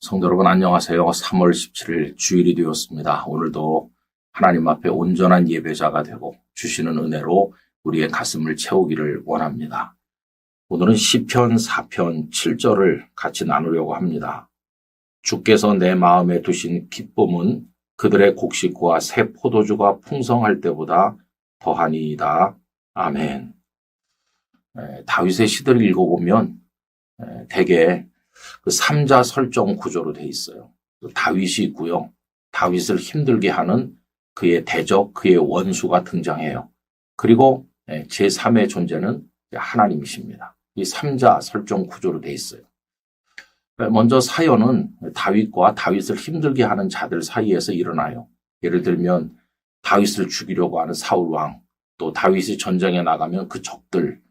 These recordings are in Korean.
성도 여러분 안녕하세요. 3월 17일 주일이 되었습니다. 오늘도 하나님 앞에 온전한 예배자가 되고 주시는 은혜로 우리의 가슴을 채우기를 원합니다. 오늘은 시편 4편 7절을 같이 나누려고 합니다. 주께서 내 마음에 두신 기쁨은 그들의 곡식과 새 포도주가 풍성할 때보다 더하니이다. 아멘. 다윗의 시들을 읽어보면 대개 그 3자 설정 구조로 돼 있어요. 다윗이 있고요. 다윗을 힘들게 하는 그의 대적, 그의 원수가 등장해요. 그리고 제3의 존재는 하나님이십니다. 이 3자 설정 구조로 돼 있어요. 먼저 사연은 다윗과 다윗을 힘들게 하는 자들 사이에서 일어나요. 예를 들면 다윗을 죽이려고 하는 사울왕, 또 다윗이 전쟁에 나가면 그 적들,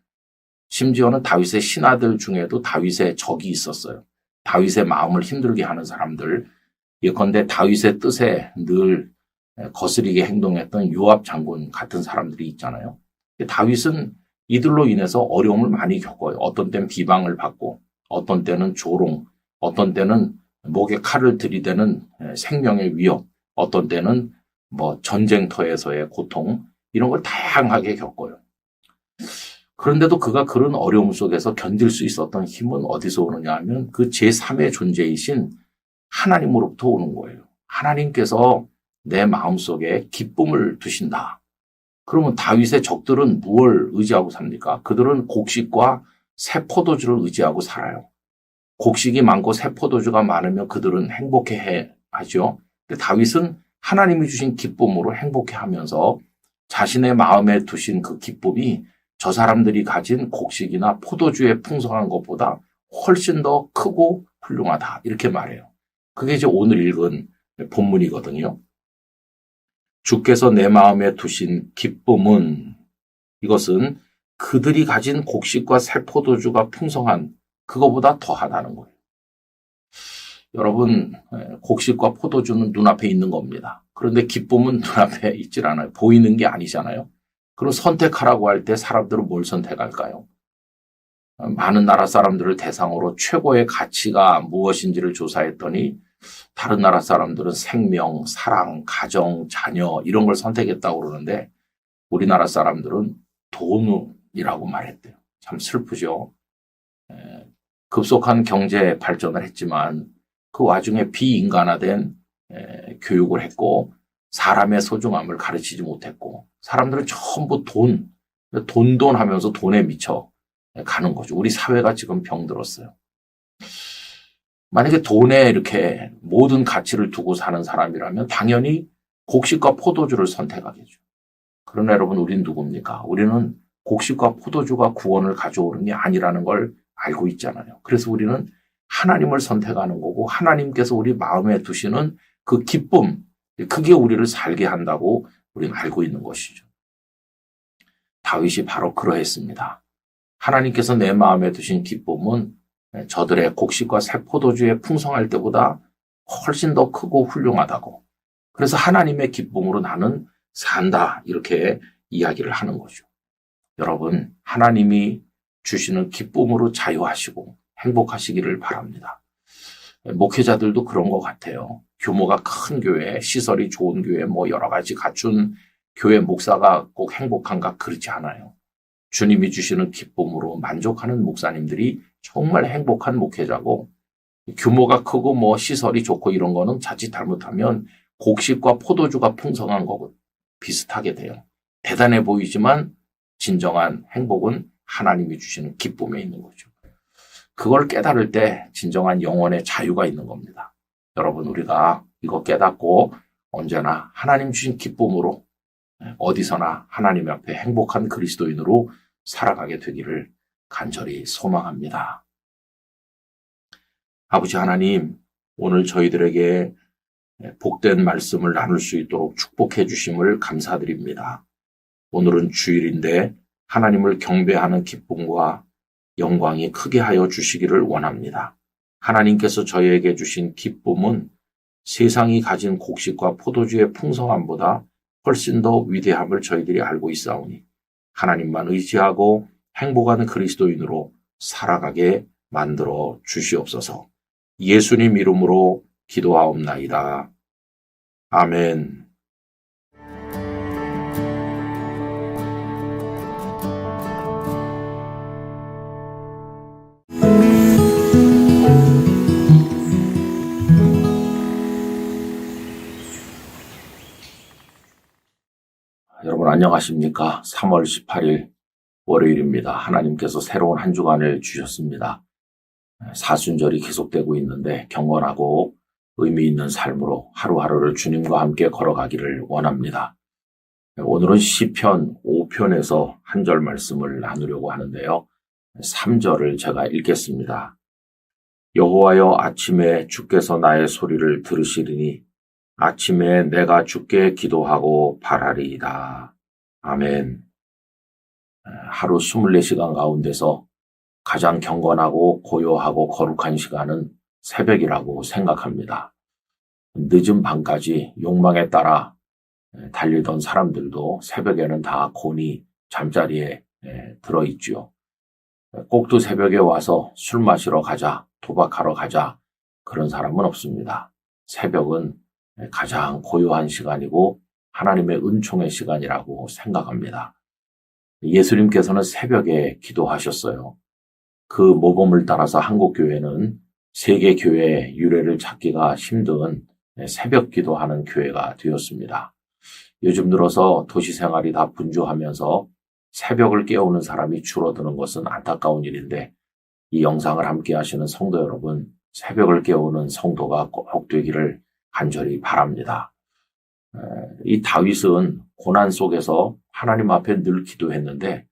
심지어는 다윗의 신하들 중에도 다윗의 적이 있었어요. 다윗의 마음을 힘들게 하는 사람들, 예컨대 다윗의 뜻에 늘 거스리게 행동했던 요압 장군 같은 사람들이 있잖아요. 다윗은 이들로 인해서 어려움을 많이 겪어요. 어떤 때는 비방을 받고, 어떤 때는 조롱, 어떤 때는 목에 칼을 들이대는 생명의 위협, 어떤 때는 전쟁터에서의 고통, 이런 걸 다양하게 겪어요. 그런데도 그가 그런 어려움 속에서 견딜 수 있었던 힘은 어디서 오느냐 하면 그 제3의 존재이신 하나님으로부터 오는 거예요. 하나님께서 내 마음속에 기쁨을 두신다. 그러면 다윗의 적들은 무엇을 의지하고 삽니까? 그들은 곡식과 새 포도주를 의지하고 살아요. 곡식이 많고 새 포도주가 많으면 그들은 행복해 하죠. 근데 다윗은 하나님이 주신 기쁨으로 행복해 하면서 자신의 마음에 두신 그 기쁨이 저 사람들이 가진 곡식이나 포도주에 풍성한 것보다 훨씬 더 크고 훌륭하다. 이렇게 말해요. 그게 이제 오늘 읽은 본문이거든요. 주께서 내 마음에 두신 기쁨은, 이것은 그들이 가진 곡식과 새 포도주가 풍성한 그거보다 더하다는 거예요. 여러분, 곡식과 포도주는 눈앞에 있는 겁니다. 그런데 기쁨은 눈앞에 있질 않아요. 보이는 게 아니잖아요. 그럼 선택하라고 할 때 사람들은 뭘 선택할까요? 많은 나라 사람들을 대상으로 최고의 가치가 무엇인지를 조사했더니 다른 나라 사람들은 생명, 사랑, 가정, 자녀 이런 걸 선택했다고 그러는데 우리나라 사람들은 돈이라고 말했대요. 참 슬프죠. 급속한 경제 발전을 했지만 그 와중에 비인간화된 교육을 했고 사람의 소중함을 가르치지 못했고 사람들은 전부 돈 하면서 돈에 미쳐 가는 거죠. 우리 사회가 지금 병들었어요. 만약에 돈에 이렇게 모든 가치를 두고 사는 사람이라면 당연히 곡식과 포도주를 선택하겠죠. 그러나 여러분, 우리는 누굽니까? 우리는 곡식과 포도주가 구원을 가져오는 게 아니라는 걸 알고 있잖아요. 그래서 우리는 하나님을 선택하는 거고 하나님께서 우리 마음에 두시는 그 기쁨, 그게 우리를 살게 한다고 우리는 알고 있는 것이죠. 다윗이 바로 그러했습니다. 하나님께서 내 마음에 두신 기쁨은 저들의 곡식과 새 포도주에 풍성할 때보다 훨씬 더 크고 훌륭하다고. 그래서 하나님의 기쁨으로 나는 산다. 이렇게 이야기를 하는 거죠. 여러분, 하나님이 주시는 기쁨으로 자유하시고 행복하시기를 바랍니다. 목회자들도 그런 것 같아요. 규모가 큰 교회, 시설이 좋은 교회, 여러 가지 갖춘 교회 목사가 꼭 행복한가? 그렇지 않아요. 주님이 주시는 기쁨으로 만족하는 목사님들이 정말 행복한 목회자고, 규모가 크고 시설이 좋고 이런 거는 자칫 잘못하면 곡식과 포도주가 풍성한 거고 비슷하게 돼요. 대단해 보이지만 진정한 행복은 하나님이 주시는 기쁨에 있는 거죠. 그걸 깨달을 때 진정한 영혼의 자유가 있는 겁니다. 여러분, 우리가 이거 깨닫고 언제나 하나님 주신 기쁨으로 어디서나 하나님 앞에 행복한 그리스도인으로 살아가게 되기를 간절히 소망합니다. 아버지 하나님, 오늘 저희들에게 복된 말씀을 나눌 수 있도록 축복해 주심을 감사드립니다. 오늘은 주일인데 하나님을 경배하는 기쁨과 영광이 크게 하여 주시기를 원합니다. 하나님께서 저희에게 주신 기쁨은 세상이 가진 곡식과 포도주의 풍성함보다 훨씬 더 위대함을 저희들이 알고 있사오니 하나님만 의지하고 행복한 그리스도인으로 살아가게 만들어 주시옵소서. 예수님 이름으로 기도하옵나이다. 아멘. 여러분 안녕하십니까? 3월 18일 월요일입니다. 하나님께서 새로운 한 주간을 주셨습니다. 사순절이 계속되고 있는데 경건하고 의미 있는 삶으로 하루하루를 주님과 함께 걸어가기를 원합니다. 오늘은 시편 5편에서 한 절 말씀을 나누려고 하는데요. 3절을 제가 읽겠습니다. 여호와여 아침에 주께서 나의 소리를 들으시리니 아침에 내가 주께 기도하고 바라리이다. 아멘. 하루 24시간 가운데서 가장 경건하고 고요하고 거룩한 시간은 새벽이라고 생각합니다. 늦은 밤까지 욕망에 따라 달리던 사람들도 새벽에는 다 곤히 잠자리에 들어있지요. 꼭두 새벽에 와서 술 마시러 가자, 도박하러 가자 그런 사람은 없습니다. 새벽은 가장 고요한 시간이고 하나님의 은총의 시간이라고 생각합니다. 예수님께서는 새벽에 기도하셨어요. 그 모범을 따라서 한국교회는 세계 교회의 유래를 찾기가 힘든 새벽 기도하는 교회가 되었습니다. 요즘 들어서 도시 생활이 다 분주하면서 새벽을 깨우는 사람이 줄어드는 것은 안타까운 일인데 이 영상을 함께 하시는 성도 여러분, 새벽을 깨우는 성도가 꼭 되기를 간절히 바랍니다. 이 다윗은 고난 속에서 하나님 앞에 늘 기도했는데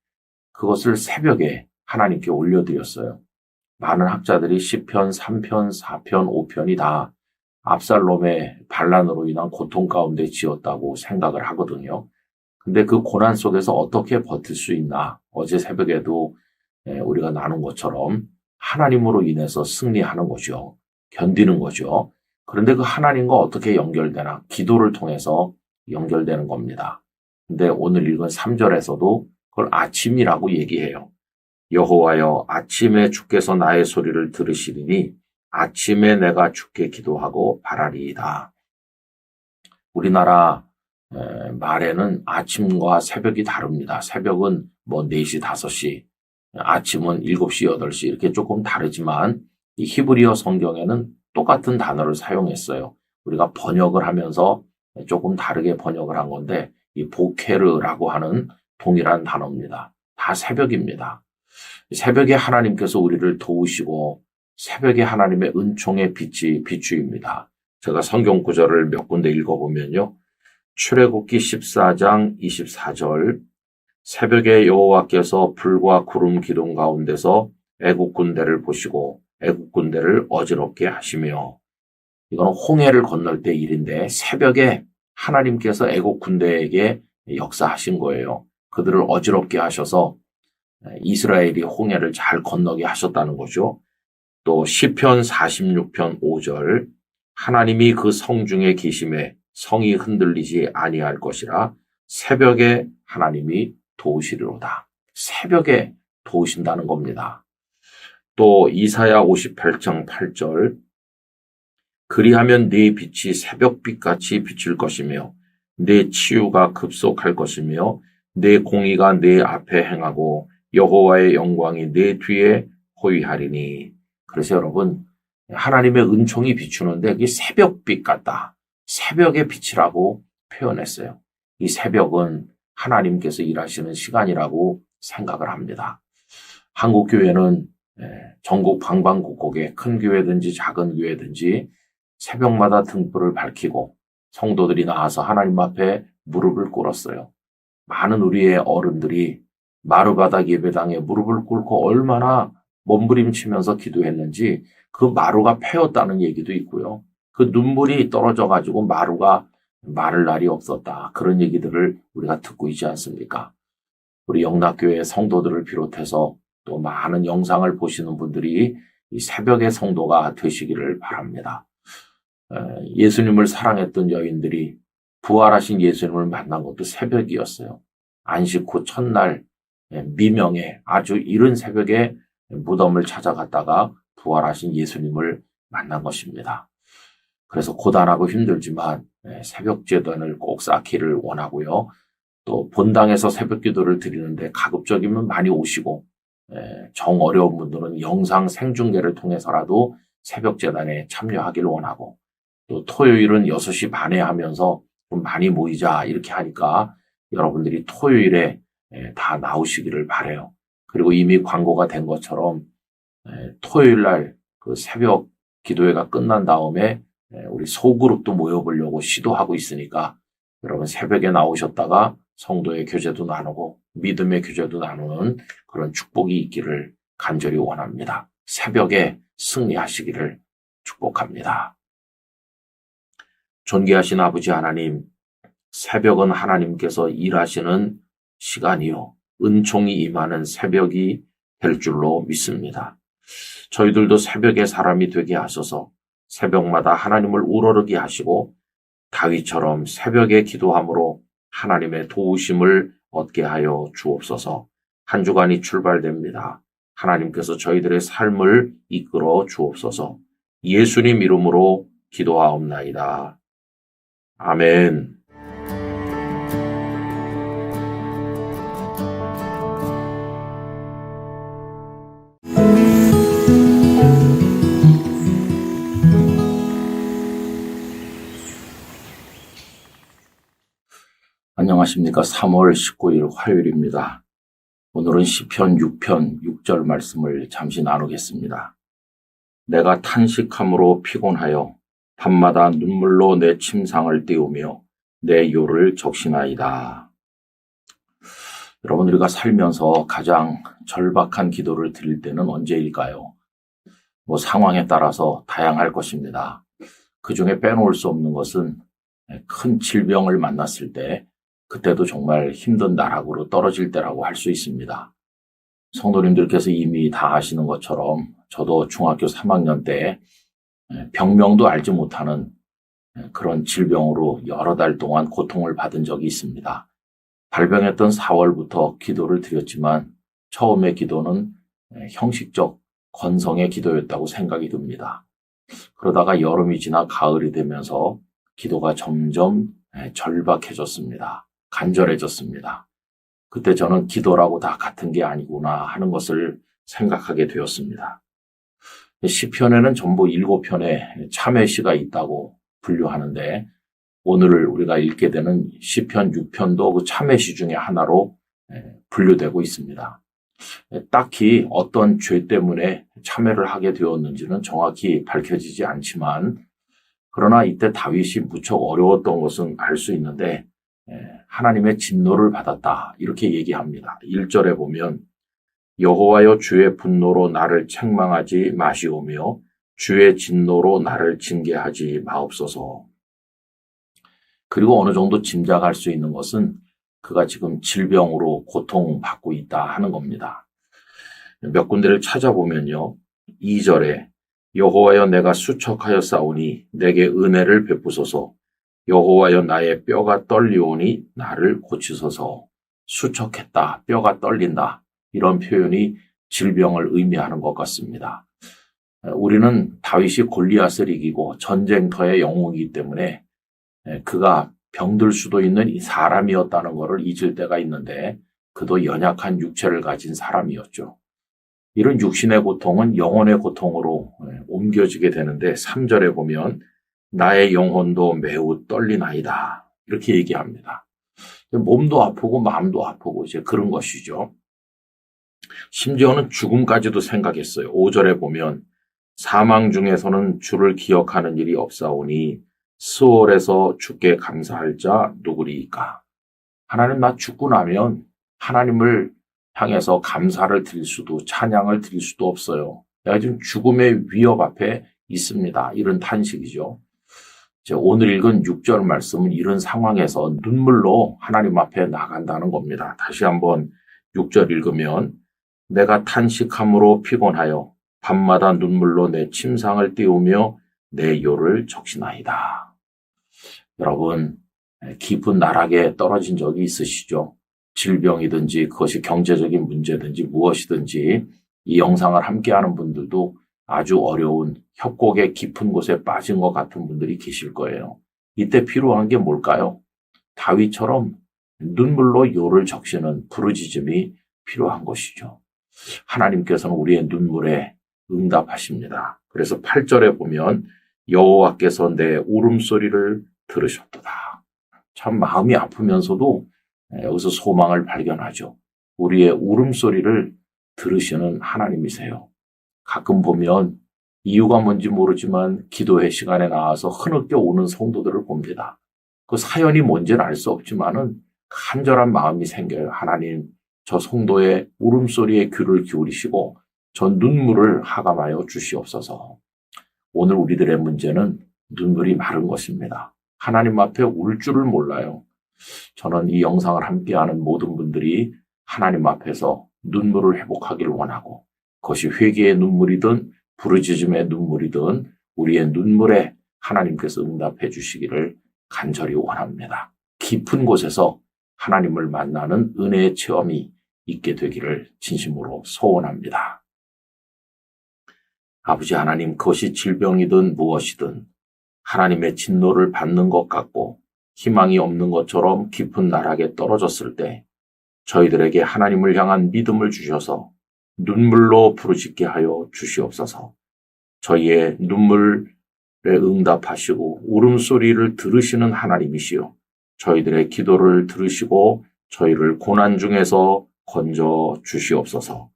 그것을 새벽에 하나님께 올려드렸어요. 많은 학자들이 시편 3편, 4편, 5편이 다 압살롬의 반란으로 인한 고통 가운데 지었다고 생각을 하거든요. 근데 그 고난 속에서 어떻게 버틸 수 있나? 어제 새벽에도 우리가 나눈 것처럼 하나님으로 인해서 승리하는 거죠. 견디는 거죠. 그런데 그 하나님과 어떻게 연결되나? 기도를 통해서 연결되는 겁니다. 근데 오늘 읽은 3절에서도 그걸 아침이라고 얘기해요. 여호와여 아침에 주께서 나의 소리를 들으시리니 아침에 내가 주께 기도하고 바라리이다. 우리나라 말에는 아침과 새벽이 다릅니다. 새벽은 뭐 4시, 5시, 아침은 7시, 8시 이렇게 조금 다르지만 이 히브리어 성경에는 똑같은 단어를 사용했어요. 우리가 번역을 하면서 조금 다르게 번역을 한 건데 이 보케르라고 하는 동일한 단어입니다. 다 새벽입니다. 새벽에 하나님께서 우리를 도우시고 새벽에 하나님의 은총의 빛이 비추입니다. 제가 성경 구절을 몇 군데 읽어보면요. 출애굽기 14장 24절 새벽에 여호와께서 불과 구름 기둥 가운데서 애국 군대를 보시고 애국 군대를 어지럽게 하시며 이거는 홍해를 건널 때 일인데 새벽에 하나님께서 애국 군대에게 역사하신 거예요. 그들을 어지럽게 하셔서 이스라엘이 홍해를 잘 건너게 하셨다는 거죠. 또 시편 46편 5절 하나님이 그 성중에 계심에 성이 흔들리지 아니할 것이라 새벽에 하나님이 도우시리로다. 새벽에 도우신다는 겁니다. 또 이사야 58장 8절 그리하면 네 빛이 새벽빛같이 비칠 것이며 네 치유가 급속할 것이며 네 공의가 네 앞에 행하고 여호와의 영광이 네 뒤에 호위하리니. 그래서 여러분 하나님의 은총이 비추는데 이게 새벽빛 같다. 새벽의 빛이라고 표현했어요. 이 새벽은 하나님께서 일하시는 시간이라고 생각을 합니다. 한국교회는 전국 방방곡곡에 큰 교회든지 작은 교회든지 새벽마다 등불을 밝히고 성도들이 나와서 하나님 앞에 무릎을 꿇었어요. 많은 우리의 어른들이 마루바닥 예배당에 무릎을 꿇고 얼마나 몸부림치면서 기도했는지 그 마루가 패였다는 얘기도 있고요. 그 눈물이 떨어져가지고 마루가 마를 날이 없었다. 그런 얘기들을 우리가 듣고 있지 않습니까? 우리 영락교회 성도들을 비롯해서 또 많은 영상을 보시는 분들이 이 새벽의 성도가 되시기를 바랍니다. 예수님을 사랑했던 여인들이 부활하신 예수님을 만난 것도 새벽이었어요. 안식 후 첫날 미명에 아주 이른 새벽에 무덤을 찾아갔다가 부활하신 예수님을 만난 것입니다. 그래서 고단하고 힘들지만 새벽 제단을 꼭 쌓기를 원하고요. 또 본당에서 새벽 기도를 드리는데 가급적이면 많이 오시고 정 어려운 분들은 영상 생중계를 통해서라도 새벽 제단에 참여하기를 원하고 또 토요일은 6시 반에 하면서 좀 많이 모이자 이렇게 하니까 여러분들이 토요일에 다 나오시기를 바라요. 그리고 이미 광고가 된 것처럼 토요일 날 그 새벽 기도회가 끝난 다음에 우리 소그룹도 모여보려고 시도하고 있으니까 여러분 새벽에 나오셨다가 성도의 교제도 나누고 믿음의 교제도 나누는 그런 축복이 있기를 간절히 원합니다. 새벽에 승리하시기를 축복합니다. 존귀하신 아버지 하나님, 새벽은 하나님께서 일하시는 시간이요. 은총이 임하는 새벽이 될 줄로 믿습니다. 저희들도 새벽의 사람이 되게 하셔서 새벽마다 하나님을 우러르게 하시고 다윗처럼 새벽에 기도함으로 하나님의 도우심을 얻게 하여 주옵소서. 한 주간이 출발됩니다. 하나님께서 저희들의 삶을 이끌어 주옵소서. 예수님 이름으로 기도하옵나이다. 아멘. 안녕하십니까. 3월 19일 화요일입니다. 오늘은 시편 6편 6절 말씀을 잠시 나누겠습니다. 내가 탄식함으로 피곤하여 밤마다 눈물로 내 침상을 띄우며 내 요를 적시나이다. 여러분, 우리가 살면서 가장 절박한 기도를 드릴 때는 언제일까요? 상황에 따라서 다양할 것입니다. 그 중에 빼놓을 수 없는 것은 큰 질병을 만났을 때 그때도 정말 힘든 나락으로 떨어질 때라고 할 수 있습니다. 성도님들께서 이미 다 아시는 것처럼 저도 중학교 3학년 때 병명도 알지 못하는 그런 질병으로 여러 달 동안 고통을 받은 적이 있습니다. 발병했던 4월부터 기도를 드렸지만 처음의 기도는 형식적 건성의 기도였다고 생각이 듭니다. 그러다가 여름이 지나 가을이 되면서 기도가 점점 절박해졌습니다. 간절해졌습니다. 그때 저는 기도라고 다 같은 게 아니구나 하는 것을 생각하게 되었습니다. 시편에는 전부 7편의 참회시가 있다고 분류하는데 오늘 우리가 읽게 되는 시편 6편도 그 참회시 중에 하나로 분류되고 있습니다. 딱히 어떤 죄 때문에 참회를 하게 되었는지는 정확히 밝혀지지 않지만 그러나 이때 다윗이 무척 어려웠던 것은 알 수 있는데 하나님의 진노를 받았다 이렇게 얘기합니다. 1절에 보면 여호와여 주의 분노로 나를 책망하지 마시오며 주의 진노로 나를 징계하지 마옵소서. 그리고 어느 정도 짐작할 수 있는 것은 그가 지금 질병으로 고통받고 있다 하는 겁니다. 몇 군데를 찾아보면요. 2절에 여호와여 내가 수척하여 싸우니 내게 은혜를 베푸소서. 여호와여 나의 뼈가 떨리오니 나를 고치소서. 수척했다, 뼈가 떨린다. 이런 표현이 질병을 의미하는 것 같습니다. 우리는 다윗이 골리앗을 이기고 전쟁터의 영웅이기 때문에 그가 병들 수도 있는 이 사람이었다는 것을 잊을 때가 있는데 그도 연약한 육체를 가진 사람이었죠. 이런 육신의 고통은 영혼의 고통으로 옮겨지게 되는데 3절에 보면 나의 영혼도 매우 떨리나이다. 이렇게 얘기합니다. 몸도 아프고 마음도 아프고 이제 그런 것이죠. 심지어는 죽음까지도 생각했어요. 5절에 보면 사망 중에서는 주를 기억하는 일이 없사오니 스올에서 주께 감사할 자 누구리이까. 하나님 나 죽고 나면 하나님을 향해서 감사를 드릴 수도 찬양을 드릴 수도 없어요. 내가 지금 죽음의 위협 앞에 있습니다. 이런 탄식이죠. 오늘 읽은 6절 말씀은 이런 상황에서 눈물로 하나님 앞에 나간다는 겁니다. 다시 한번 6절 읽으면 내가 탄식함으로 피곤하여 밤마다 눈물로 내 침상을 띄우며 내 요를 적시나이다. 여러분, 깊은 나락에 떨어진 적이 있으시죠? 질병이든지 그것이 경제적인 문제든지 무엇이든지 이 영상을 함께하는 분들도 아주 어려운 협곡의 깊은 곳에 빠진 것 같은 분들이 계실 거예요. 이때 필요한 게 뭘까요? 다윗처럼 눈물로 요를 적시는 부르짖음이 필요한 것이죠. 하나님께서는 우리의 눈물에 응답하십니다. 그래서 8절에 보면 여호와께서 내 울음소리를 들으셨도다. 참 마음이 아프면서도 여기서 소망을 발견하죠. 우리의 울음소리를 들으시는 하나님이세요. 가끔 보면 이유가 뭔지 모르지만 기도회 시간에 나와서 흐느껴 우는 성도들을 봅니다. 그 사연이 뭔지는 알 수 없지만은 간절한 마음이 생겨요. 하나님, 저 성도의 울음소리에 귀를 기울이시고 저 눈물을 하감하여 주시옵소서. 오늘 우리들의 문제는 눈물이 마른 것입니다. 하나님 앞에 울 줄을 몰라요. 저는 이 영상을 함께하는 모든 분들이 하나님 앞에서 눈물을 회복하기를 원하고 그것이 회개의 눈물이든 부르짖음의 눈물이든 우리의 눈물에 하나님께서 응답해 주시기를 간절히 원합니다. 깊은 곳에서 하나님을 만나는 은혜의 체험이 있게 되기를 진심으로 소원합니다. 아버지 하나님, 그것이 질병이든 무엇이든 하나님의 진노를 받는 것 같고 희망이 없는 것처럼 깊은 나락에 떨어졌을 때 저희들에게 하나님을 향한 믿음을 주셔서 눈물로 부르짖게 하여 주시옵소서. 저희의 눈물에 응답하시고 울음소리를 들으시는 하나님이시요. 저희들의 기도를 들으시고 저희를 고난 중에서 건져 주시옵소서.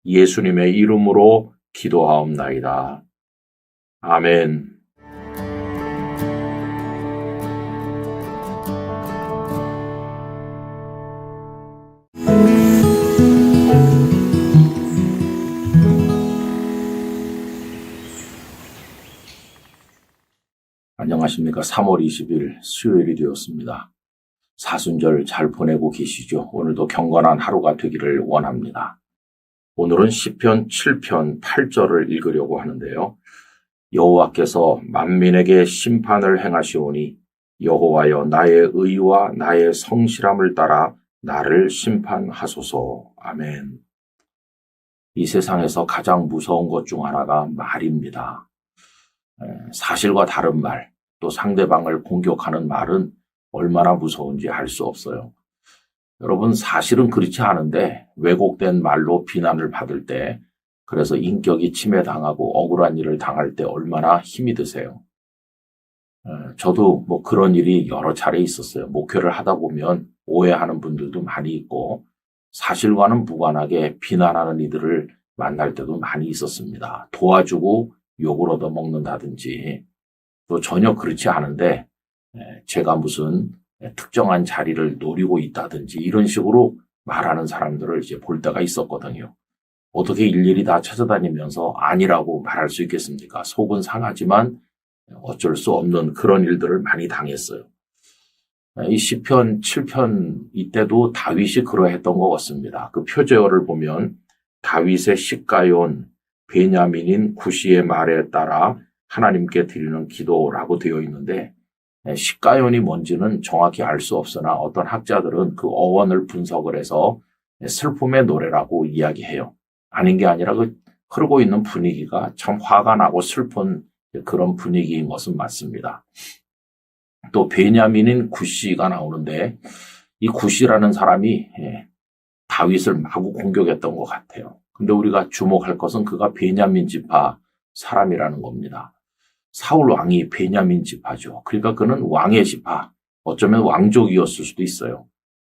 예수님의 이름으로 기도하옵나이다. 아멘. 안녕하십니까. 3월 20일 수요일이 되었습니다. 사순절 잘 보내고 계시죠? 오늘도 경건한 하루가 되기를 원합니다. 오늘은 시편 7편 8절을 읽으려고 하는데요. 여호와께서 만민에게 심판을 행하시오니 여호와여 나의 의와 나의 성실함을 따라 나를 심판하소서. 아멘. 이 세상에서 가장 무서운 것 중 하나가 말입니다. 사실과 다른 말, 또 상대방을 공격하는 말은 얼마나 무서운지 알 수 없어요. 여러분, 사실은 그렇지 않은데 왜곡된 말로 비난을 받을 때, 그래서 인격이 침해당하고 억울한 일을 당할 때 얼마나 힘이 드세요. 저도 뭐 그런 일이 여러 차례 있었어요. 목회를 하다 보면 오해하는 분들도 많이 있고 사실과는 무관하게 비난하는 이들을 만날 때도 많이 있었습니다. 도와주고 욕을 얻어먹는다든지 또 전혀 그렇지 않은데 제가 무슨 특정한 자리를 노리고 있다든지 이런 식으로 말하는 사람들을 이제 볼 때가 있었거든요. 어떻게 일일이 다 찾아다니면서 아니라고 말할 수 있겠습니까? 속은 상하지만 어쩔 수 없는 그런 일들을 많이 당했어요. 이 시편 7편 이때도 다윗이 그러했던 것 같습니다. 그 표제어를 보면 다윗의 시가요온 베냐민인 구시의 말에 따라 하나님께 드리는 기도라고 되어 있는데 시가요온이 뭔지는 정확히 알 수 없으나 어떤 학자들은 그 어원을 분석을 해서 슬픔의 노래라고 이야기해요. 아닌 게 아니라 그 흐르고 있는 분위기가 참 화가 나고 슬픈 그런 분위기인 것은 맞습니다. 또 베냐민인 구시가 나오는데 이 구시라는 사람이 다윗을 마구 공격했던 것 같아요. 근데 우리가 주목할 것은 그가 베냐민 지파 사람이라는 겁니다. 사울 왕이 베냐민 지파죠. 그러니까 그는 왕의 지파, 어쩌면 왕족이었을 수도 있어요.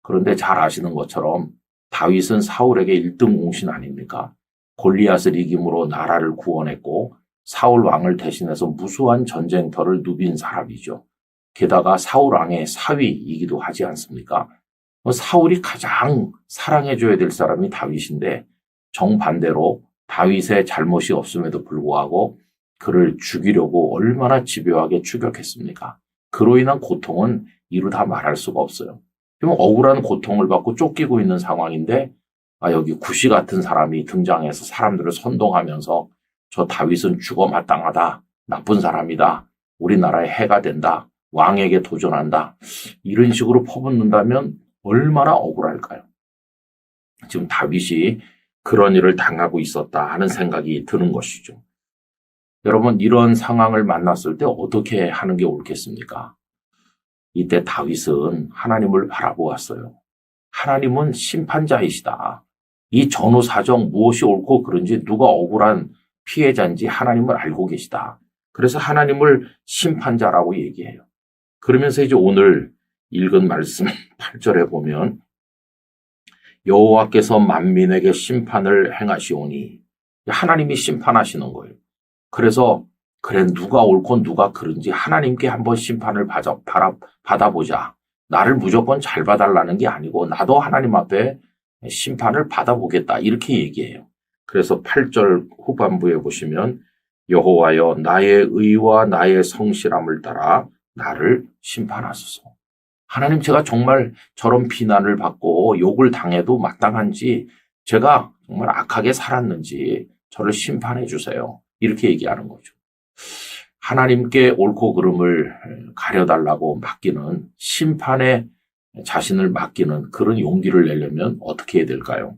그런데 잘 아시는 것처럼 다윗은 사울에게 1등 공신 아닙니까? 골리앗을 이김으로 나라를 구원했고 사울 왕을 대신해서 무수한 전쟁터를 누빈 사람이죠. 게다가 사울 왕의 사위이기도 하지 않습니까? 사울이 가장 사랑해줘야 될 사람이 다윗인데 정반대로 다윗의 잘못이 없음에도 불구하고 그를 죽이려고 얼마나 집요하게 추격했습니까? 그로 인한 고통은 이루 다 말할 수가 없어요. 그럼 억울한 고통을 받고 쫓기고 있는 상황인데 여기 구시 같은 사람이 등장해서 사람들을 선동하면서 저 다윗은 죽어 마땅하다. 나쁜 사람이다. 우리나라의 해가 된다. 왕에게 도전한다. 이런 식으로 퍼붓는다면 얼마나 억울할까요? 지금 다윗이 그런 일을 당하고 있었다 하는 생각이 드는 것이죠. 여러분, 이런 상황을 만났을 때 어떻게 하는 게 옳겠습니까? 이때 다윗은 하나님을 바라보았어요. 하나님은 심판자이시다. 이 전후 사정 무엇이 옳고 그른지 누가 억울한 피해자인지 하나님을 알고 계시다. 그래서 하나님을 심판자라고 얘기해요. 그러면서 이제 오늘 읽은 말씀 8절에 보면 여호와께서 만민에게 심판을 행하시오니 하나님이 심판하시는 거예요. 그래서 그래 누가 옳고 누가 그른지 하나님께 한번 심판을 받아보자. 나를 무조건 잘 봐달라는 게 아니고 나도 하나님 앞에 심판을 받아보겠다 이렇게 얘기해요. 그래서 8절 후반부에 보시면 여호와여 나의 의와 나의 성실함을 따라 나를 심판하소서. 하나님 제가 정말 저런 비난을 받고 욕을 당해도 마땅한지 제가 정말 악하게 살았는지 저를 심판해 주세요. 이렇게 얘기하는 거죠. 하나님께 옳고 그름을 가려달라고 맡기는 심판에 자신을 맡기는 그런 용기를 내려면 어떻게 해야 될까요?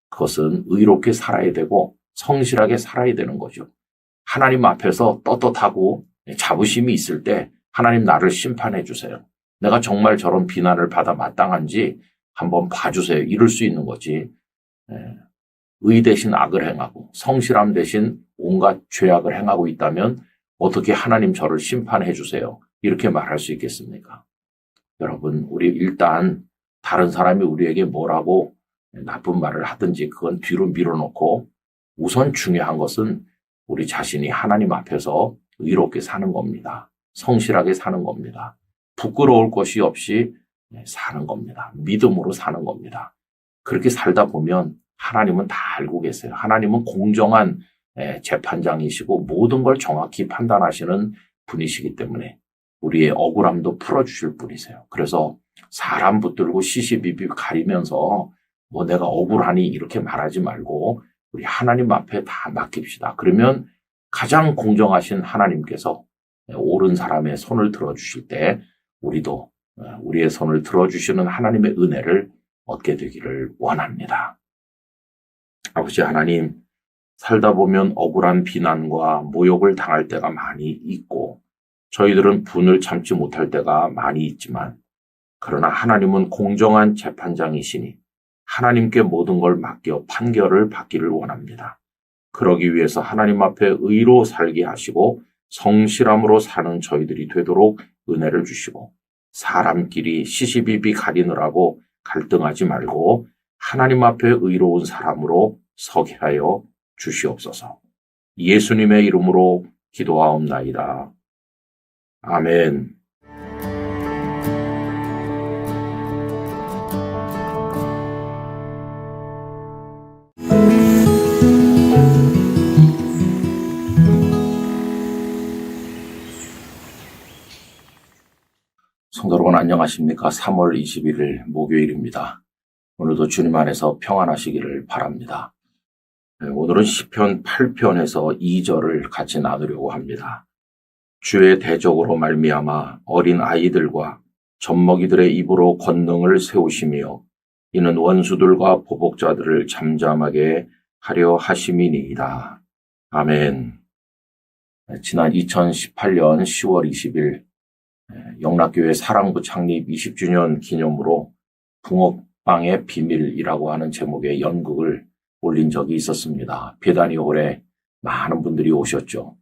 그것은 의롭게 살아야 되고 성실하게 살아야 되는 거죠. 하나님 앞에서 떳떳하고 자부심이 있을 때 하나님 나를 심판해 주세요. 내가 정말 저런 비난을 받아 마땅한지 한번 봐주세요. 이럴 수 있는 거지. 의 대신 악을 행하고 성실함 대신 온갖 죄악을 행하고 있다면 어떻게 하나님 저를 심판해 주세요. 이렇게 말할 수 있겠습니까? 여러분, 우리 일단 다른 사람이 우리에게 뭐라고 나쁜 말을 하든지 그건 뒤로 밀어놓고 우선 중요한 것은 우리 자신이 하나님 앞에서 의롭게 사는 겁니다. 성실하게 사는 겁니다. 부끄러울 것이 없이 사는 겁니다. 믿음으로 사는 겁니다. 그렇게 살다 보면 하나님은 다 알고 계세요. 하나님은 공정한 재판장이시고 모든 걸 정확히 판단하시는 분이시기 때문에 우리의 억울함도 풀어주실 분이세요. 그래서 사람 붙들고 시시비비 가리면서 뭐 내가 억울하니 이렇게 말하지 말고 우리 하나님 앞에 다 맡깁시다. 그러면 가장 공정하신 하나님께서 옳은 사람의 손을 들어주실 때 우리도 우리의 손을 들어주시는 하나님의 은혜를 얻게 되기를 원합니다. 아버지 하나님, 살다 보면 억울한 비난과 모욕을 당할 때가 많이 있고 저희들은 분을 참지 못할 때가 많이 있지만 그러나 하나님은 공정한 재판장이시니 하나님께 모든 걸 맡겨 판결을 받기를 원합니다. 그러기 위해서 하나님 앞에 의로 살게 하시고 성실함으로 사는 저희들이 되도록 은혜를 주시고 사람끼리 시시비비 가리느라고 갈등하지 말고 하나님 앞에 의로운 사람으로 서게 하여 주시옵소서. 예수님의 이름으로 기도하옵나이다. 아멘. 성도 여러분 안녕하십니까? 3월 21일 목요일입니다. 오늘도 주님 안에서 평안하시기를 바랍니다. 오늘은 시편 8편에서 2절을 같이 나누려고 합니다. 주의 대적으로 말미암아 어린 아이들과 젖먹이들의 입으로 권능을 세우시며 이는 원수들과 보복자들을 잠잠하게 하려 하심이니이다. 아멘. 지난 2018년 10월 20일 영락교회 사랑부 창립 20주년 기념으로 붕어빵의 비밀이라고 하는 제목의 연극을 올린 적이 있었습니다. 배다니홀에 많은 분들이 오셨죠.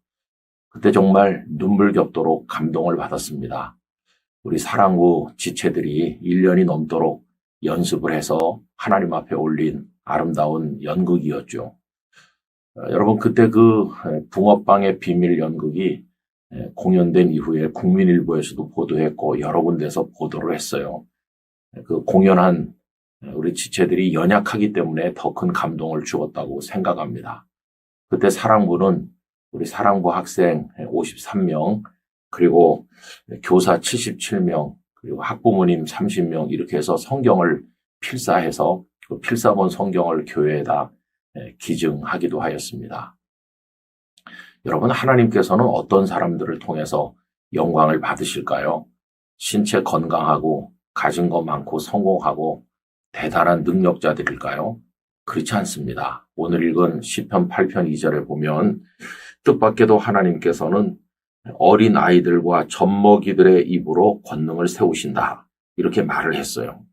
그때 정말 눈물겹도록 감동을 받았습니다. 우리 사랑부 지체들이 1년이 넘도록 연습을 해서 하나님 앞에 올린 아름다운 연극이었죠. 여러분 그때 그 붕어빵의 비밀 연극이 공연된 이후에 국민일보에서도 보도했고 여러 군데서 보도를 했어요. 그 공연한 우리 지체들이 연약하기 때문에 더 큰 감동을 주었다고 생각합니다. 그때 사랑부는 우리 사랑부 학생 53명, 그리고 교사 77명, 그리고 학부모님 30명 이렇게 해서 성경을 필사해서 그 필사본 성경을 교회에다 기증하기도 하였습니다. 여러분 하나님께서는 어떤 사람들을 통해서 영광을 받으실까요? 신체 건강하고 가진 거 많고 성공하고 대단한 능력자들일까요? 그렇지 않습니다. 오늘 읽은 시편 8편 2절에 보면 뜻밖에도 하나님께서는 어린 아이들과 젖먹이들의 입으로 권능을 세우신다. 이렇게 말을 했어요.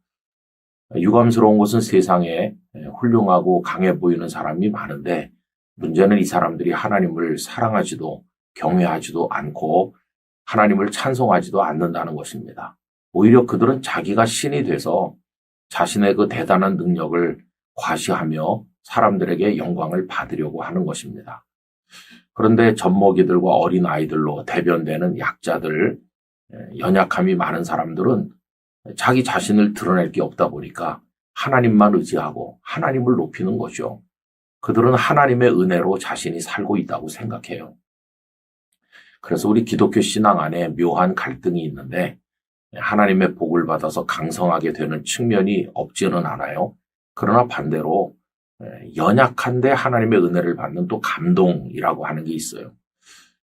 유감스러운 것은 세상에 훌륭하고 강해 보이는 사람이 많은데 문제는 이 사람들이 하나님을 사랑하지도 경외하지도 않고 하나님을 찬송하지도 않는다는 것입니다. 오히려 그들은 자기가 신이 돼서 자신의 그 대단한 능력을 과시하며 사람들에게 영광을 받으려고 하는 것입니다. 그런데 젖먹이들과 어린 아이들로 대변되는 약자들, 연약함이 많은 사람들은 자기 자신을 드러낼 게 없다 보니까 하나님만 의지하고 하나님을 높이는 거죠. 그들은 하나님의 은혜로 자신이 살고 있다고 생각해요. 그래서 우리 기독교 신앙 안에 묘한 갈등이 있는데 하나님의 복을 받아서 강성하게 되는 측면이 없지는 않아요. 그러나 반대로 연약한데 하나님의 은혜를 받는 또 감동이라고 하는 게 있어요.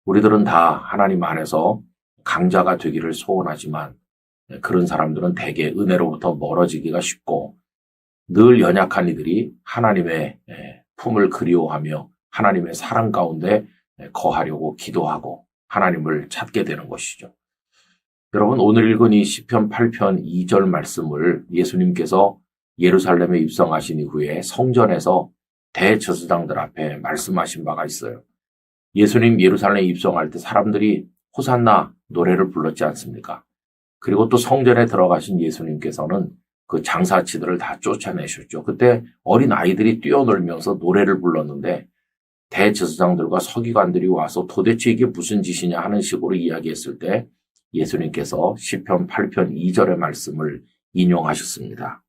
우리들은 다 하나님 안에서 강자가 되기를 소원하지만 그런 사람들은 대개 은혜로부터 멀어지기가 쉽고 늘 연약한 이들이 하나님의 품을 그리워하며 하나님의 사랑 가운데 거하려고 기도하고 하나님을 찾게 되는 것이죠. 여러분, 오늘 읽은 이 시편 8편 2절 말씀을 예수님께서 예루살렘에 입성하신 이후에 성전에서 대제사장들 앞에 말씀하신 바가 있어요. 예수님 예루살렘에 입성할 때 사람들이 호산나 노래를 불렀지 않습니까? 그리고 또 성전에 들어가신 예수님께서는 그 장사치들을 다 쫓아내셨죠. 그때 어린 아이들이 뛰어놀면서 노래를 불렀는데 대제사장들과 서기관들이 와서 도대체 이게 무슨 짓이냐 하는 식으로 이야기했을 때 예수님께서 시편 8편 2절의 말씀을 인용하셨습니다.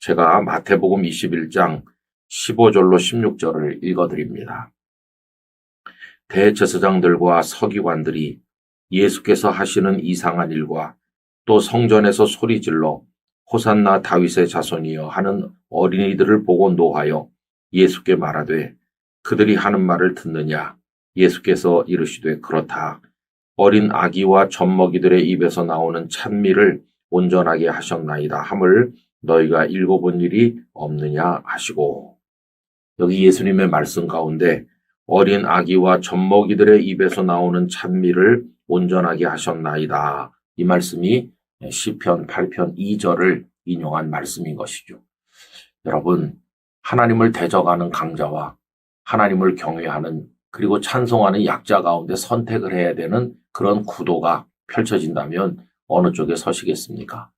제가 마태복음 21장 15절로 16절을 읽어드립니다. 대제사장들과 서기관들이 예수께서 하시는 이상한 일과 또 성전에서 소리질러 호산나 다윗의 자손이여 하는 어린이들을 보고 노하여 예수께 말하되 그들이 하는 말을 듣느냐? 예수께서 이르시되 그렇다. 어린 아기와 젖먹이들의 입에서 나오는 찬미를 온전하게 하셨나이다 함을 너희가 읽어본 일이 없느냐 하시고. 여기 예수님의 말씀 가운데 어린 아기와 젖먹이들의 입에서 나오는 찬미를 온전하게 하셨나이다. 이 말씀이 시편 8편 2절을 인용한 말씀인 것이죠. 여러분, 하나님을 대적하는 강자와 하나님을 경외하는 그리고 찬송하는 약자 가운데 선택을 해야 되는 그런 구도가 펼쳐진다면 어느 쪽에 서시겠습니까?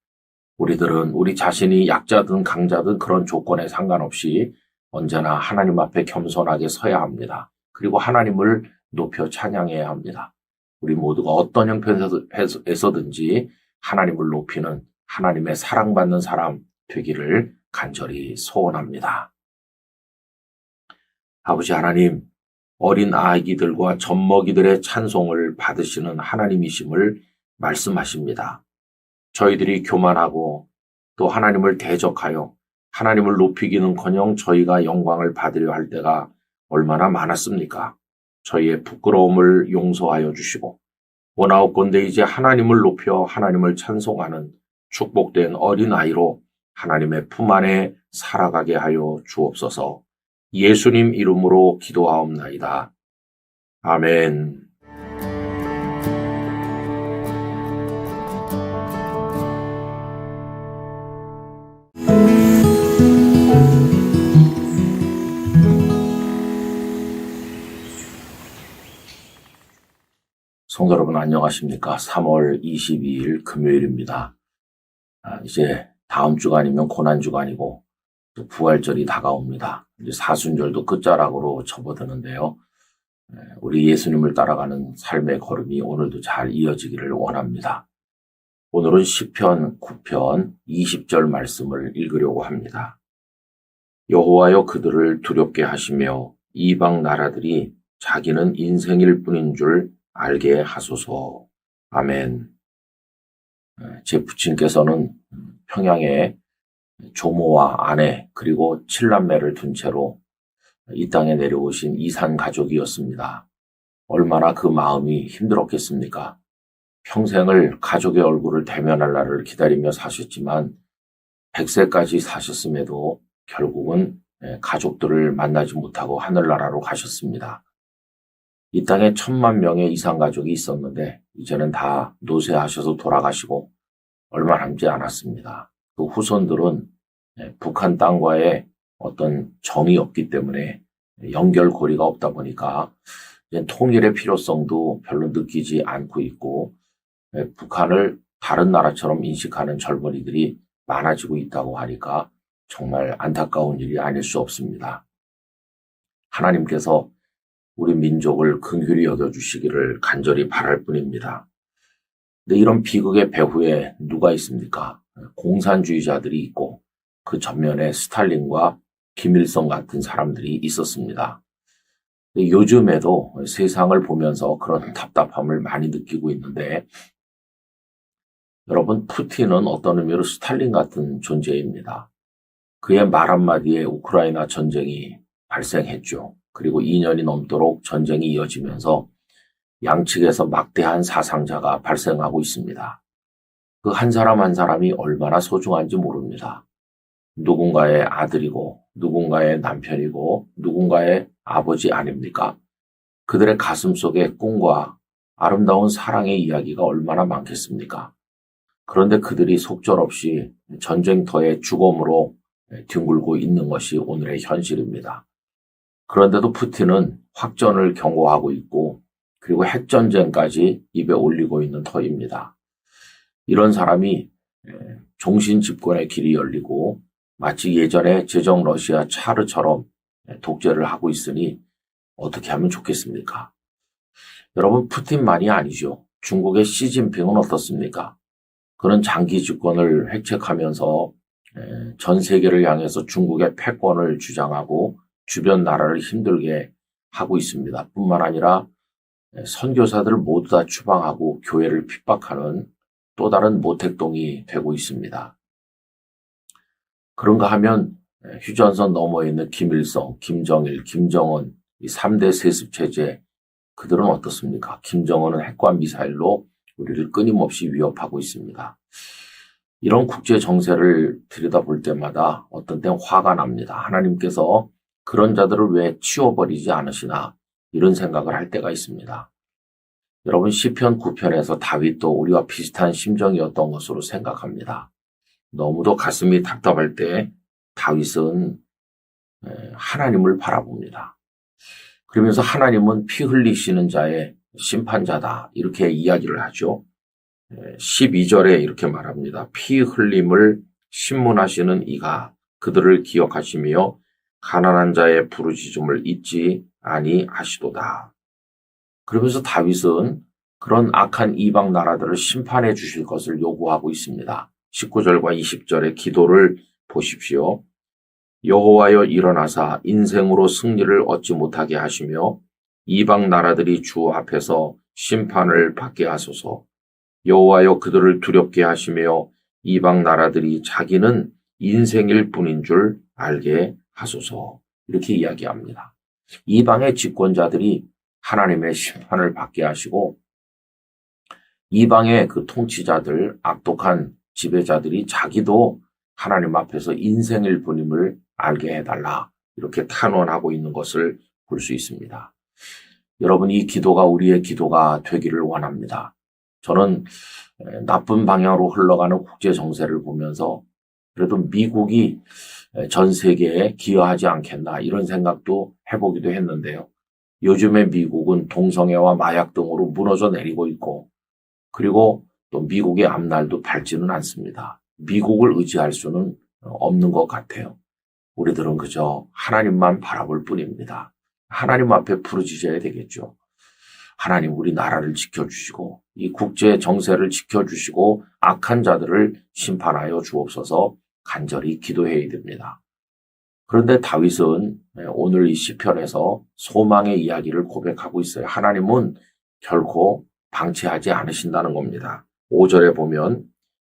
우리들은 우리 자신이 약자든 강자든 그런 조건에 상관없이 언제나 하나님 앞에 겸손하게 서야 합니다. 그리고 하나님을 높여 찬양해야 합니다. 우리 모두가 어떤 형편에서든지 하나님을 높이는 하나님의 사랑받는 사람 되기를 간절히 소원합니다. 아버지 하나님, 어린 아기들과 젖먹이들의 찬송을 받으시는 하나님이심을 말씀하십니다. 저희들이 교만하고 또 하나님을 대적하여 하나님을 높이기는커녕 저희가 영광을 받으려 할 때가 얼마나 많았습니까? 저희의 부끄러움을 용서하여 주시고 원하옵건대 이제 하나님을 높여 하나님을 찬송하는 축복된 어린아이로 하나님의 품 안에 살아가게 하여 주옵소서. 예수님 이름으로 기도하옵나이다. 아멘. 성도 여러분 안녕하십니까? 3월 22일 금요일입니다. 이제 다음 주가 아니면 고난주간이고 또 부활절이 다가옵니다. 이제 사순절도 끝자락으로 접어드는데요. 우리 예수님을 따라가는 삶의 걸음이 오늘도 잘 이어지기를 원합니다. 오늘은 시편 9편 20절 말씀을 읽으려고 합니다. 여호와여 그들을 두렵게 하시며 이방 나라들이 자기는 인생일 뿐인 줄 알게 하소서. 아멘. 제 부친께서는 평양에 조모와 아내 그리고 7남매를 둔 채로 이 땅에 내려오신 이산 가족이었습니다. 얼마나 그 마음이 힘들었겠습니까? 평생을 가족의 얼굴을 대면할 날을 기다리며 사셨지만 100세까지 사셨음에도 결국은 가족들을 만나지 못하고 하늘나라로 가셨습니다. 이 땅에 1,000만 명의 이산 가족이 있었는데 이제는 다 노쇠하셔서 돌아가시고 얼마 남지 않았습니다. 그 후손들은 북한 땅과의 어떤 정이 없기 때문에 연결고리가 없다 보니까 이제 통일의 필요성도 별로 느끼지 않고 있고 북한을 다른 나라처럼 인식하는 젊은이들이 많아지고 있다고 하니까 정말 안타까운 일이 아닐 수 없습니다. 하나님께서 우리 민족을 긍휼히 여겨주시기를 간절히 바랄 뿐입니다. 근데 이런 비극의 배후에 누가 있습니까? 공산주의자들이 있고 그 전면에 스탈린과 김일성 같은 사람들이 있었습니다. 요즘에도 세상을 보면서 그런 답답함을 많이 느끼고 있는데 여러분, 푸틴은 어떤 의미로 스탈린 같은 존재입니다. 그의 말 한마디에 우크라이나 전쟁이 발생했죠. 그리고 2년이 넘도록 전쟁이 이어지면서 양측에서 막대한 사상자가 발생하고 있습니다. 그 한 사람 한 사람이 얼마나 소중한지 모릅니다. 누군가의 아들이고 누군가의 남편이고 누군가의 아버지 아닙니까? 그들의 가슴 속에 꿈과 아름다운 사랑의 이야기가 얼마나 많겠습니까? 그런데 그들이 속절없이 전쟁터의 죽음으로 뒹굴고 있는 것이 오늘의 현실입니다. 그런데도 푸틴은 확전을 경고하고 있고 그리고 핵전쟁까지 입에 올리고 있는 터입니다. 이런 사람이 종신 집권의 길이 열리고 마치 예전에 제정 러시아 차르처럼 독재를 하고 있으니 어떻게 하면 좋겠습니까? 여러분, 푸틴만이 아니죠. 중국의 시진핑은 어떻습니까? 그는 장기 집권을 획책하면서 전 세계를 향해서 중국의 패권을 주장하고 주변 나라를 힘들게 하고 있습니다. 뿐만 아니라 선교사들을 모두 다 추방하고 교회를 핍박하는 또 다른 모택동이 되고 있습니다. 그런가 하면 휴전선 너머에 있는 김일성, 김정일, 김정은 이 3대 세습체제 그들은 어떻습니까? 김정은은 핵과 미사일로 우리를 끊임없이 위협하고 있습니다. 이런 국제 정세를 들여다볼 때마다 어떤 땐 화가 납니다. 하나님께서 그런 자들을 왜 치워버리지 않으시나 이런 생각을 할 때가 있습니다. 여러분, 시편 9편에서 다윗도 우리와 비슷한 심정이었던 것으로 생각합니다. 너무도 가슴이 답답할 때 다윗은 하나님을 바라봅니다. 그러면서 하나님은 피 흘리시는 자의 심판자다 이렇게 이야기를 하죠. 12절에 이렇게 말합니다. 피 흘림을 신문하시는 이가 그들을 기억하시며 가난한 자의 부르짖음을 잊지 아니하시도다. 그러면서 다윗은 그런 악한 이방 나라들을 심판해 주실 것을 요구하고 있습니다. 19절과 20절의 기도를 보십시오. 여호와여 일어나사 인생으로 승리를 얻지 못하게 하시며 이방 나라들이 주 앞에서 심판을 받게 하소서. 여호와여 그들을 두렵게 하시며 이방 나라들이 자기는 인생일 뿐인 줄 알게 하소서. 이렇게 이야기합니다. 이방의 집권자들이 하나님의 심판을 받게 하시고 이방의 그 통치자들, 악독한 지배자들이 자기도 하나님 앞에서 인생일 뿐임을 알게 해달라. 이렇게 탄원하고 있는 것을 볼 수 있습니다. 여러분, 이 기도가 우리의 기도가 되기를 원합니다. 저는 나쁜 방향으로 흘러가는 국제 정세를 보면서 그래도 미국이 전 세계에 기여하지 않겠나 이런 생각도 해보기도 했는데요. 요즘에 미국은 동성애와 마약 등으로 무너져 내리고 있고 그리고 또 미국의 앞날도 밝지는 않습니다. 미국을 의지할 수는 없는 것 같아요. 우리들은 그저 하나님만 바라볼 뿐입니다. 하나님 앞에 부르짖어야 되겠죠. 하나님 우리 나라를 지켜주시고 이 국제 정세를 지켜주시고 악한 자들을 심판하여 주옵소서 간절히 기도해야 됩니다. 그런데 다윗은 오늘 이 시편에서 소망의 이야기를 고백하고 있어요. 하나님은 결코 방치하지 않으신다는 겁니다. 5절에 보면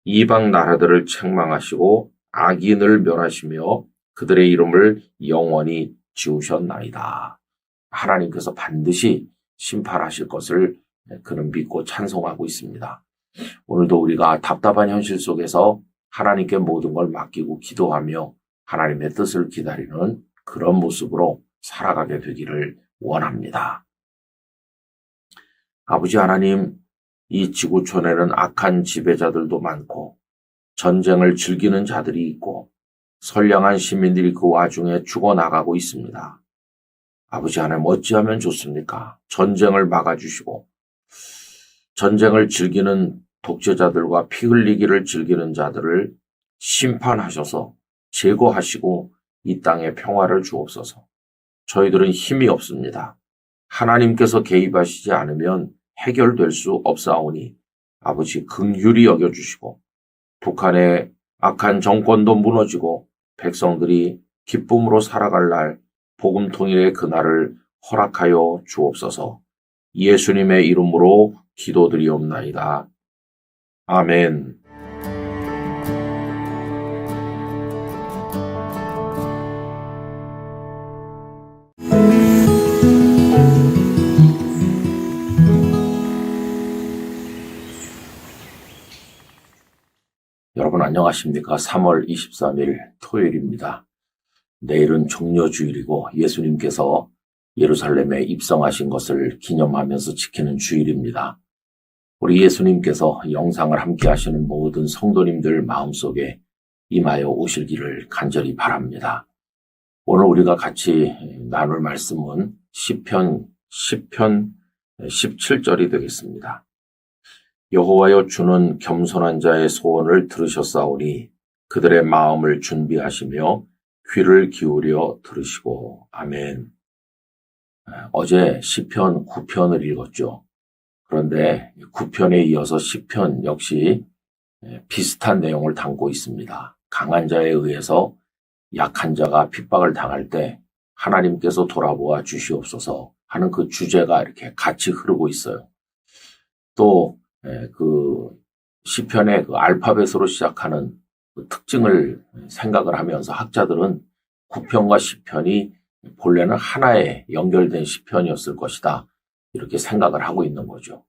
이방 나라들을 책망하시고 악인을 멸하시며 그들의 이름을 영원히 지우셨나이다. 하나님께서 반드시 심판하실 것을 그는 믿고 찬송하고 있습니다. 오늘도 우리가 답답한 현실 속에서 하나님께 모든 걸 맡기고 기도하며 하나님의 뜻을 기다리는 그런 모습으로 살아가게 되기를 원합니다. 아버지 하나님, 이 지구촌에는 악한 지배자들도 많고 전쟁을 즐기는 자들이 있고 선량한 시민들이 그 와중에 죽어나가고 있습니다. 아버지 하나님, 어찌하면 좋습니까? 전쟁을 막아주시고 전쟁을 즐기는 독재자들과 피 흘리기를 즐기는 자들을 심판하셔서 제거하시고 이 땅에 평화를 주옵소서. 저희들은 힘이 없습니다. 하나님께서 개입하시지 않으면 해결될 수 없사오니 아버지 긍휼히 여겨주시고 북한의 악한 정권도 무너지고 백성들이 기쁨으로 살아갈 날 복음 통일의 그날을 허락하여 주옵소서. 예수님의 이름으로 기도드리옵나이다. 아멘. 여러분 안녕하십니까? 3월 23일 토요일입니다. 내일은 종려주일이고 예수님께서 예루살렘에 입성하신 것을 기념하면서 지키는 주일입니다. 우리 예수님께서 영상을 함께 하시는 모든 성도님들 마음속에 임하여 오실기를 간절히 바랍니다. 오늘 우리가 같이 나눌 말씀은 시편 17절이 되겠습니다. 여호와여, 주는 겸손한 자의 소원을 들으셨사오니 그들의 마음을 준비하시며 귀를 기울여 들으시고. 아멘. 어제 시편 9편을 읽었죠. 그런데 9편에 이어서 시편 역시 비슷한 내용을 담고 있습니다. 강한 자에 의해서 약한 자가 핍박을 당할 때 하나님께서 돌아보아 주시옵소서 하는 그 주제가 이렇게 같이 흐르고 있어요. 또 그 시편의 그 알파벳으로 시작하는 그 특징을 생각을 하면서 학자들은 9편과 10편이 본래는 하나에 연결된 시편이었을 것이다, 이렇게 생각을 하고 있는 거죠.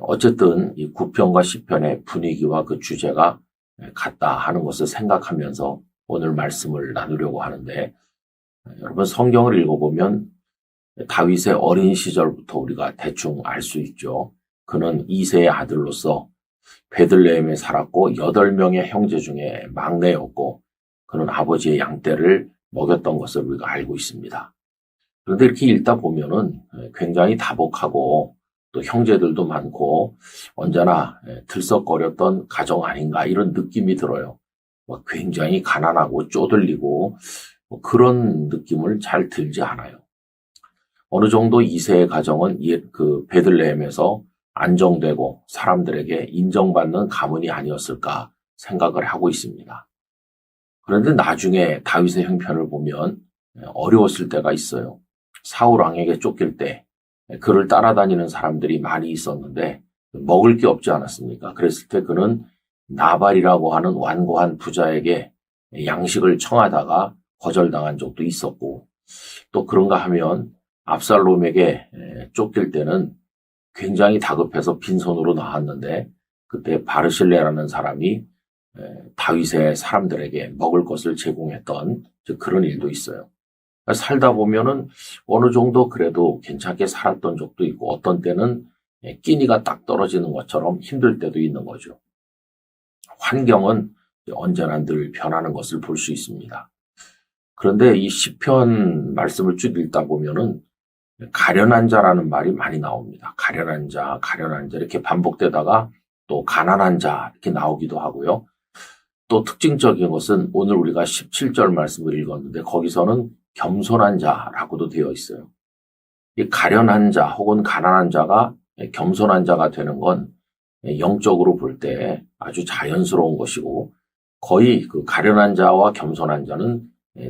어쨌든 이 9편과 10편의 분위기와 그 주제가 같다 하는 것을 생각하면서 오늘 말씀을 나누려고 하는데, 여러분 성경을 읽어보면 다윗의 어린 시절부터 우리가 대충 알 수 있죠. 그는 이새의 아들로서 베들레헴에 살았고 8명의 형제 중에 막내였고 그는 아버지의 양떼를 먹였던 것을 우리가 알고 있습니다. 그런데 이렇게 읽다 보면은 굉장히 다복하고 또 형제들도 많고 언제나 들썩거렸던 가정 아닌가, 이런 느낌이 들어요. 굉장히 가난하고 쪼들리고 그런 느낌을 잘 들지 않아요. 어느 정도 이새의 가정은 그 베들레헴에서 안정되고 사람들에게 인정받는 가문이 아니었을까 생각을 하고 있습니다. 그런데 나중에 다윗의 형편을 보면 어려웠을 때가 있어요. 사울 왕에게 쫓길 때 그를 따라다니는 사람들이 많이 있었는데 먹을 게 없지 않았습니까? 그랬을 때 그는 나발이라고 하는 완고한 부자에게 양식을 청하다가 거절당한 적도 있었고, 또 그런가 하면 압살롬에게 쫓길 때는 굉장히 다급해서 빈손으로 나왔는데 그때 바르실레라는 사람이 다윗의 사람들에게 먹을 것을 제공했던 그런 일도 있어요. 살다 보면은 어느 정도 그래도 괜찮게 살았던 적도 있고 어떤 때는 끼니가 딱 떨어지는 것처럼 힘들 때도 있는 거죠. 환경은 언제나 늘 변하는 것을 볼 수 있습니다. 그런데 이 시편 말씀을 쭉 읽다 보면은 가련한 자라는 말이 많이 나옵니다. 가련한 자 이렇게 반복되다가 또 가난한 자 이렇게 나오기도 하고요. 또 특징적인 것은 오늘 우리가 17절 말씀을 읽었는데 거기서는 겸손한 자라고도 되어 있어요. 이 가련한 자 혹은 가난한 자가 겸손한 자가 되는 건 영적으로 볼 때 아주 자연스러운 것이고, 거의 그 가련한 자와 겸손한 자는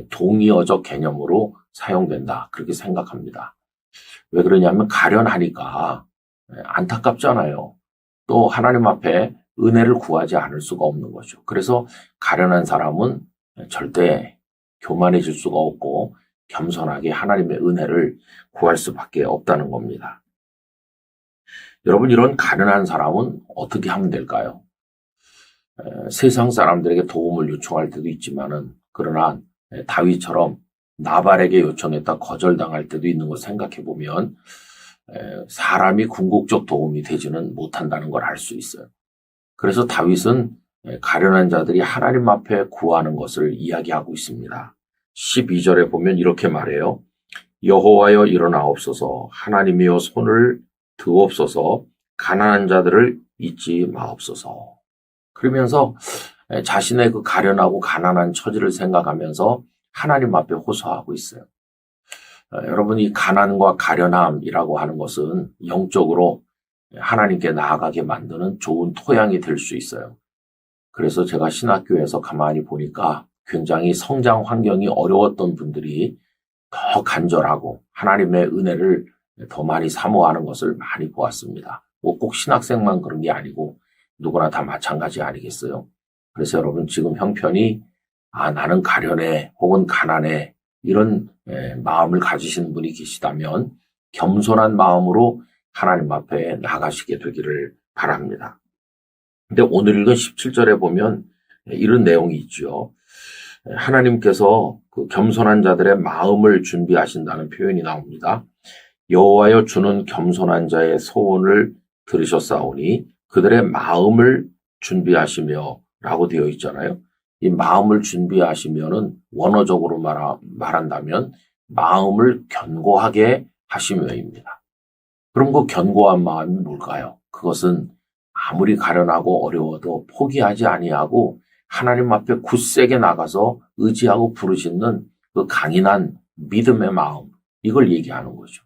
동의어적 개념으로 사용된다, 그렇게 생각합니다. 왜 그러냐면 가련하니까 안타깝잖아요. 또 하나님 앞에 은혜를 구하지 않을 수가 없는 거죠. 그래서 가련한 사람은 절대 교만해질 수가 없고 겸손하게 하나님의 은혜를 구할 수밖에 없다는 겁니다. 여러분, 이런 가련한 사람은 어떻게 하면 될까요? 세상 사람들에게 도움을 요청할 때도 있지만은, 그러나 다윗처럼 나발에게 요청했다 거절당할 때도 있는 걸 생각해 보면 사람이 궁극적 도움이 되지는 못한다는 걸 알 수 있어요. 그래서 다윗은 가련한 자들이 하나님 앞에 구하는 것을 이야기하고 있습니다. 12절에 보면 이렇게 말해요. 여호와여 일어나옵소서, 하나님이여 손을 드옵소서, 가난한 자들을 잊지 마옵소서. 그러면서 자신의 그 가련하고 가난한 처지를 생각하면서 하나님 앞에 호소하고 있어요. 여러분, 이 가난과 가련함이라고 하는 것은 영적으로 하나님께 나아가게 만드는 좋은 토양이 될 수 있어요. 그래서 제가 신학교에서 가만히 보니까 굉장히 성장 환경이 어려웠던 분들이 더 간절하고 하나님의 은혜를 더 많이 사모하는 것을 많이 보았습니다. 뭐 꼭 신학생만 그런 게 아니고 누구나 다 마찬가지 아니겠어요? 그래서 여러분 지금 형편이 나는 가련해 혹은 가난해 이런 마음을 가지시는 분이 계시다면 겸손한 마음으로 하나님 앞에 나가시게 되기를 바랍니다. 근데 오늘 읽은 17절에 보면 이런 내용이 있죠. 하나님께서 그 겸손한 자들의 마음을 준비하신다는 표현이 나옵니다. 여호와여 주는 겸손한 자의 소원을 들으셨사오니 그들의 마음을 준비하시며 라고 되어 있잖아요. 이 마음을 준비하시면은 원어적으로 말한다면 마음을 견고하게 하시며입니다. 그럼 그 견고한 마음이 뭘까요? 그것은 아무리 가련하고 어려워도 포기하지 아니하고 하나님 앞에 굳세게 나가서 의지하고 부르짖는 그 강인한 믿음의 마음, 이걸 얘기하는 거죠.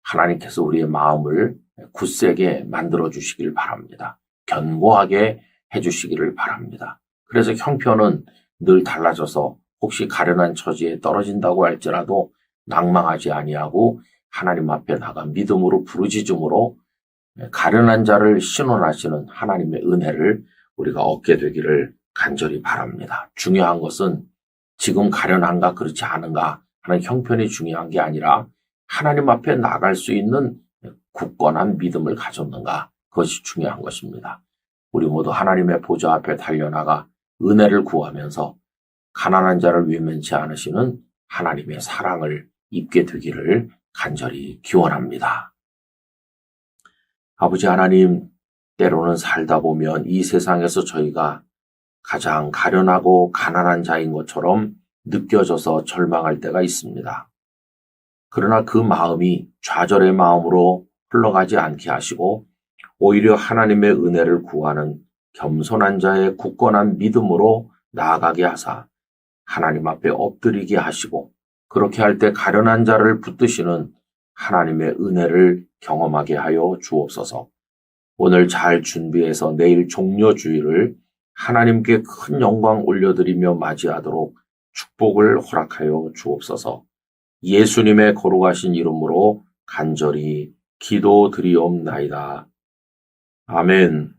하나님께서 우리의 마음을 굳세게 만들어 주시길 바랍니다. 견고하게 해주시기를 바랍니다. 그래서 형편은 늘 달라져서 혹시 가련한 처지에 떨어진다고 할지라도 낭망하지 아니하고 하나님 앞에 나가 믿음으로 부르짖음으로 가련한 자를 신원하시는 하나님의 은혜를 우리가 얻게 되기를 간절히 바랍니다. 중요한 것은 지금 가련한가 그렇지 않은가 하는 형편이 중요한 게 아니라 하나님 앞에 나갈 수 있는 굳건한 믿음을 가졌는가, 그것이 중요한 것입니다. 우리 모두 하나님의 보좌 앞에 달려나가 은혜를 구하면서 가난한 자를 외면치 않으시는 하나님의 사랑을 입게 되기를 간절히 기원합니다. 아버지 하나님, 때로는 살다 보면 이 세상에서 저희가 가장 가련하고 가난한 자인 것처럼 느껴져서 절망할 때가 있습니다. 그러나 그 마음이 좌절의 마음으로 흘러가지 않게 하시고 오히려 하나님의 은혜를 구하는 겸손한 자의 굳건한 믿음으로 나아가게 하사 하나님 앞에 엎드리게 하시고 그렇게 할 때 가련한 자를 붙드시는 하나님의 은혜를 경험하게 하여 주옵소서. 오늘 잘 준비해서 내일 종려주일을 하나님께 큰 영광 올려드리며 맞이하도록 축복을 허락하여 주옵소서. 예수님의 거룩하신 이름으로 간절히 기도드리옵나이다. 아멘.